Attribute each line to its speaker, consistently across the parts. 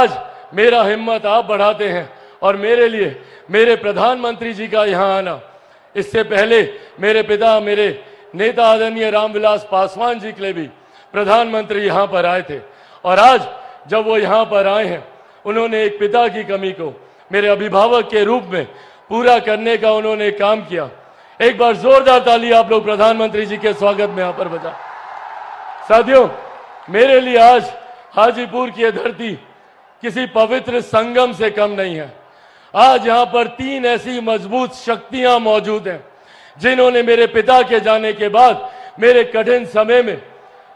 Speaker 1: आज मेरा हिम्मत आप बढ़ाते हैं और मेरे लिए मेरे प्रधानमंत्री जी का यहाँ आना, इससे पहले मेरे पिता, मेरे नेता आदरणीय रामविलास पासवान जी के लिए भी प्रधानमंत्री यहाँ पर आए थे। और आज जब वो यहाँ पर आए हैं, उन्होंने एक पिता की कमी को मेरे अभिभावक के रूप में पूरा करने का उन्होंने काम किया। एक बार जोरदार ताली आप लोग प्रधानमंत्री जी के स्वागत में यहाँ पर बजा। साथियों, मेरे लिए आज हाजीपुर की धरती किसी पवित्र संगम से कम नहीं है। आज यहाँ पर 3 ऐसी मजबूत शक्तियां मौजूद हैं जिन्होंने मेरे पिता के जाने के बाद मेरे कठिन समय में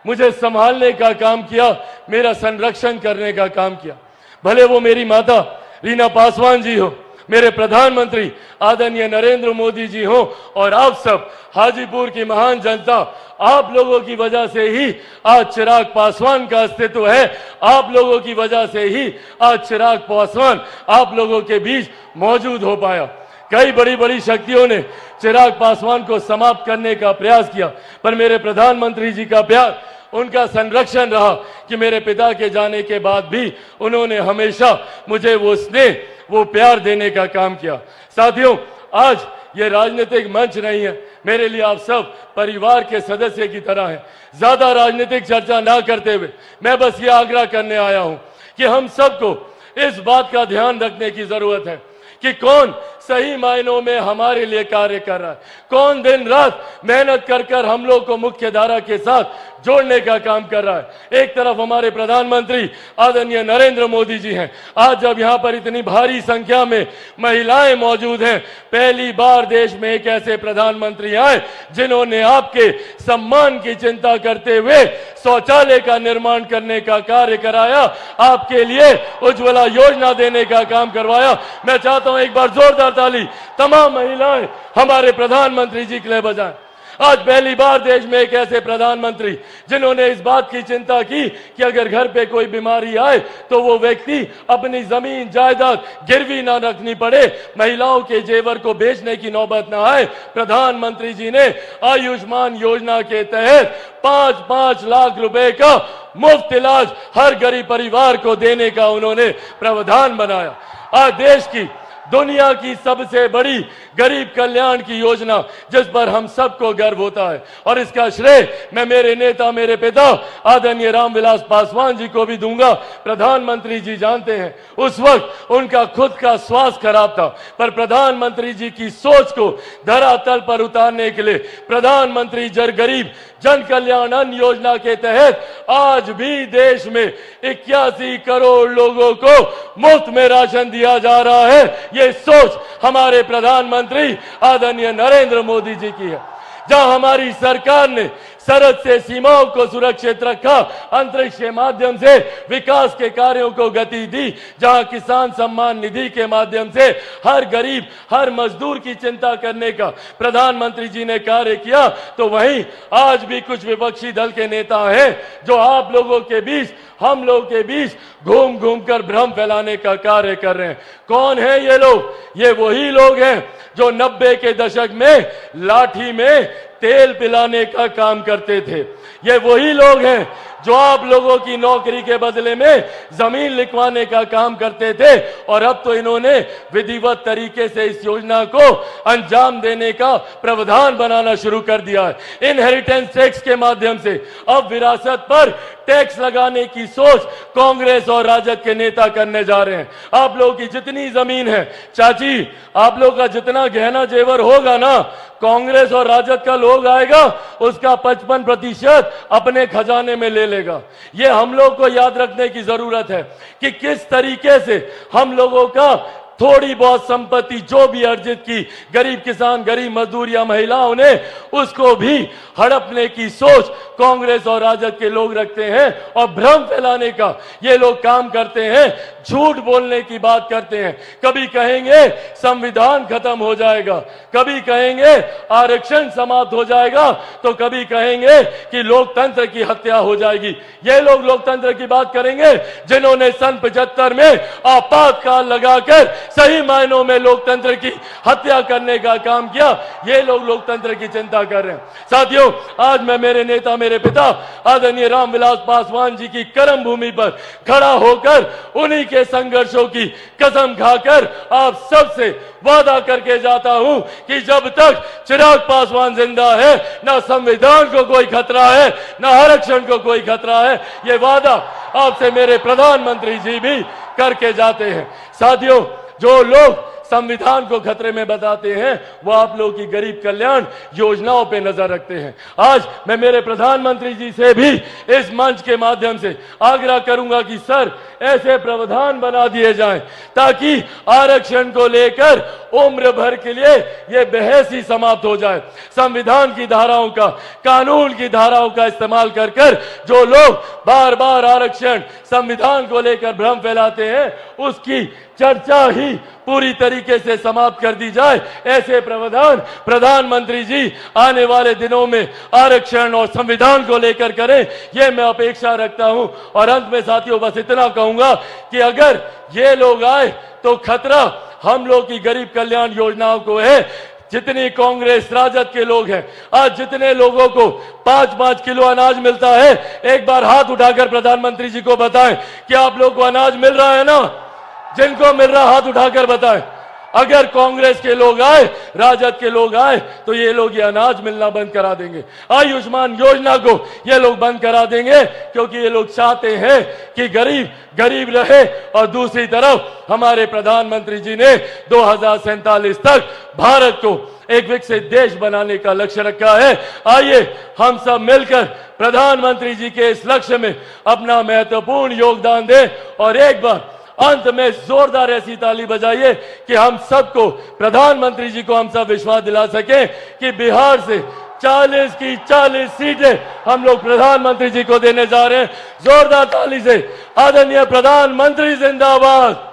Speaker 1: मुझे संभालने का काम किया, मेरा संरक्षण करने का काम किया। भले वो मेरी माता रीना पासवान जी हो, मेरे प्रधानमंत्री आदरणीय नरेंद्र मोदी जी हो, और आप सब हाजीपुर की महान जनता, आप लोगों की वजह से ही आज चिराग पासवान का अस्तित्व है। आप लोगों की वजह से ही आज चिराग पासवान आप लोगों के बीच मौजूद हो पाया। कई बड़ी बड़ी शक्तियों ने चिराग पासवान को समाप्त करने का प्रयास किया, पर मेरे प्रधानमंत्री जी का प्यार, उनका संरक्षण रहा कि मेरे पिता के जाने के बाद भी उन्होंने हमेशा मुझे वो स्नेह, वो प्यार देने का काम किया। साथियों, आज ये राजनीतिक मंच नहीं है, मेरे लिए आप सब परिवार के सदस्य की तरह हैं। ज्यादा राजनीतिक चर्चा ना करते हुए मैं बस ये आग्रह करने आया हूं कि हम सबको इस बात का ध्यान रखने की जरूरत है कि कौन सही मायनों में हमारे लिए कार्य कर रहा है, कौन दिन रात मेहनत कर कर हम लोग को मुख्य धारा के साथ जोड़ने का काम कर रहा है। एक तरफ हमारे प्रधानमंत्री आदरणीय नरेंद्र मोदी जी हैं। आज जब यहाँ पर इतनी भारी संख्या में महिलाएं मौजूद हैं, पहली बार देश में एक ऐसे प्रधानमंत्री आए जिन्होंने आपके सम्मान की चिंता करते हुए शौचालय का निर्माण करने का कार्य कराया, आपके लिए उज्ज्वला योजना देने का काम करवाया। मैं चाहता हूं एक बार जोरदार ताली तमाम महिलाएं हमारे प्रधानमंत्री जी के लिए बजाएं। आज पहली बार देश में एक ऐसे प्रधानमंत्री जिन्होंने इस बात की चिंता की कि अगर घर पे कोई बीमारी आए तो वो व्यक्ति अपनी जमीन जायदाद गिरवी ना रखनी पड़े, महिलाओं के जेवर को बेचने की नौबत ना आए। प्रधानमंत्री जी ने आयुष्मान योजना के तहत 5-5 लाख रुपए का मुफ्त इलाज हर गरीब परिवार को देने का उन्होंने प्रावधान बनाया। आज देश की, दुनिया की सबसे बड़ी गरीब कल्याण की योजना जिस पर हम सबको गर्व होता है, और इसका श्रेय मैं मेरे नेता, मेरे पिता आदरणीय रामविलास पासवान जी को भी दूंगा। प्रधानमंत्री जी जानते हैं, उस वक्त उनका खुद का स्वास्थ्य खराब था, पर प्रधानमंत्री जी की सोच को धरातल पर उतारने के लिए प्रधानमंत्री गरीब जन कल्याण अन्न योजना के तहत आज भी देश में 81 करोड़ लोगों को मुफ्त में राशन दिया जा रहा है। ये सोच हमारे प्रधानमंत्री आदरणीय नरेंद्र मोदी जी की है। जहां हमारी सरकार ने सरहद से सीमाओं को सुरक्षित रखा, अंतरिक्ष के माध्यम से विकास के कार्यों को गति दी, जहां किसान सम्मान निधि के माध्यम से हर गरीब, हर मजदूर की चिंता करने का प्रधानमंत्री जी ने कार्य किया, तो वहीं आज भी कुछ विपक्षी दल के नेता हैं जो आप लोगों के बीच, हम लोगों के बीच घूम घूम कर भ्रम फैलाने का कार्य कर रहे हैं। कौन है ये लोग? ये वही लोग हैं जो 90 के दशक में लाठी में तेल पिलाने का काम करते थे। ये वही लोग हैं जो आप लोगों की नौकरी के बदले में जमीन लिखवाने का काम करते थे, और अब तो इन्होंने विधिवत तरीके से इस योजना को अंजाम देने का प्रावधान बनाना शुरू कर दिया है। इनहेरिटेंस टैक्स के माध्यम से अब विरासत पर टैक्स लगाने की सोच कांग्रेस और राजद के नेता करने जा रहे हैं। आप लोगों की जितनी जमीन है चाची, आप लोगों का जितना गहना जेवर होगा ना, कांग्रेस और राजद का लोग आएगा उसका 55% अपने खजाने में ले लेगा। ये हम लोग को याद रखने की जरूरत है कि किस तरीके से हम लोगों का थोड़ी बहुत संपत्ति जो भी अर्जित की गरीब किसान, गरीब मजदूर या महिलाओं ने, उसको भी हड़पने की सोच कांग्रेस और राजद के लोग रखते हैं और भ्रम फैलाने का ये लोग काम करते हैं, झूठ बोलने की बात करते हैं। कभी कहेंगे संविधान खत्म हो जाएगा, कभी कहेंगे आरक्षण समाप्त हो जाएगा, तो कभी कहेंगे कि लोकतंत्र की हत्या हो जाएगी। ये लोग लोकतंत्र की बात करेंगे जिन्होंने सन 75 में आपातकाल लगाकर सही मायनों में लोकतंत्र की हत्या करने का काम किया। ये लोग लोकतंत्र की चिंता कर रहे हैं। साथियों, आज मैं मेरे नेता, मेरे पिता आदरणीय रामविलास पासवान जी की कर्म भूमि पर खड़ा होकर उन्हीं के के संघर्षों की कसम खाकर आप सबसे वादा करके जाता हूं कि जब तक चिराग पासवान जिंदा है, ना संविधान को कोई खतरा है, ना आरक्षण को कोई खतरा है। ये वादा आपसे मेरे प्रधानमंत्री जी भी करके जाते हैं। साथियों, जो लोग संविधान को खतरे में बताते हैं वो आप लोगों की गरीब कल्याण योजनाओं पे नजर रखते हैं। आज मैं मेरे प्रधानमंत्री जी से भी इस मंच के माध्यम से आग्रह करूंगा कि सर, ऐसे प्रावधान बना दिए जाएं ताकि आरक्षण को लेकर उम्र भर के लिए ये बहस ही समाप्त हो जाए। संविधान की धाराओं का, कानून की धाराओं का इस्तेमाल कर कर जो लोग बार बार आरक्षण, संविधान को लेकर भ्रम फैलाते हैं, उसकी चर्चा ही पूरी तरीके से समाप्त कर दी जाए। ऐसे प्रावधान प्रधानमंत्री जी आने वाले दिनों में आरक्षण और संविधान को लेकर करें, यह मैं अपेक्षा रखता हूं। और अंत में साथियों बस इतना कहूंगा कि अगर ये लोग आए तो खतरा हम लोग की गरीब कल्याण योजनाओं को है। जितनी कांग्रेस राजद के लोग हैं, आज जितने लोगों को 5-5 किलो अनाज मिलता है, एक बार हाथ उठाकर प्रधानमंत्री जी को बताएं कि आप लोग को अनाज मिल रहा है ना? जिनको मिल रहा हाथ उठाकर बताएं। अगर कांग्रेस के लोग आए, राजद के लोग आए, तो ये लोग ये अनाज मिलना बंद करा देंगे। आयुष्मान योजना को ये लोग बंद करा देंगे, क्योंकि ये लोग चाहते हैं कि गरीब गरीब रहे। और दूसरी तरफ हमारे प्रधानमंत्री जी ने 2047 तक भारत को एक विकसित देश बनाने का लक्ष्य रखा है। आइए हम सब मिलकर प्रधानमंत्री जी के इस लक्ष्य में अपना महत्वपूर्ण योगदान दें। और एक बार अंत में जोरदार ऐसी ताली बजाइए कि हम सबको, प्रधानमंत्री जी को हम सब विश्वास दिला सकें कि बिहार से 40 की 40 सीटें हम लोग प्रधानमंत्री जी को देने जा रहे हैं। जोरदार ताली से आदरणीय प्रधानमंत्री जिंदाबाद।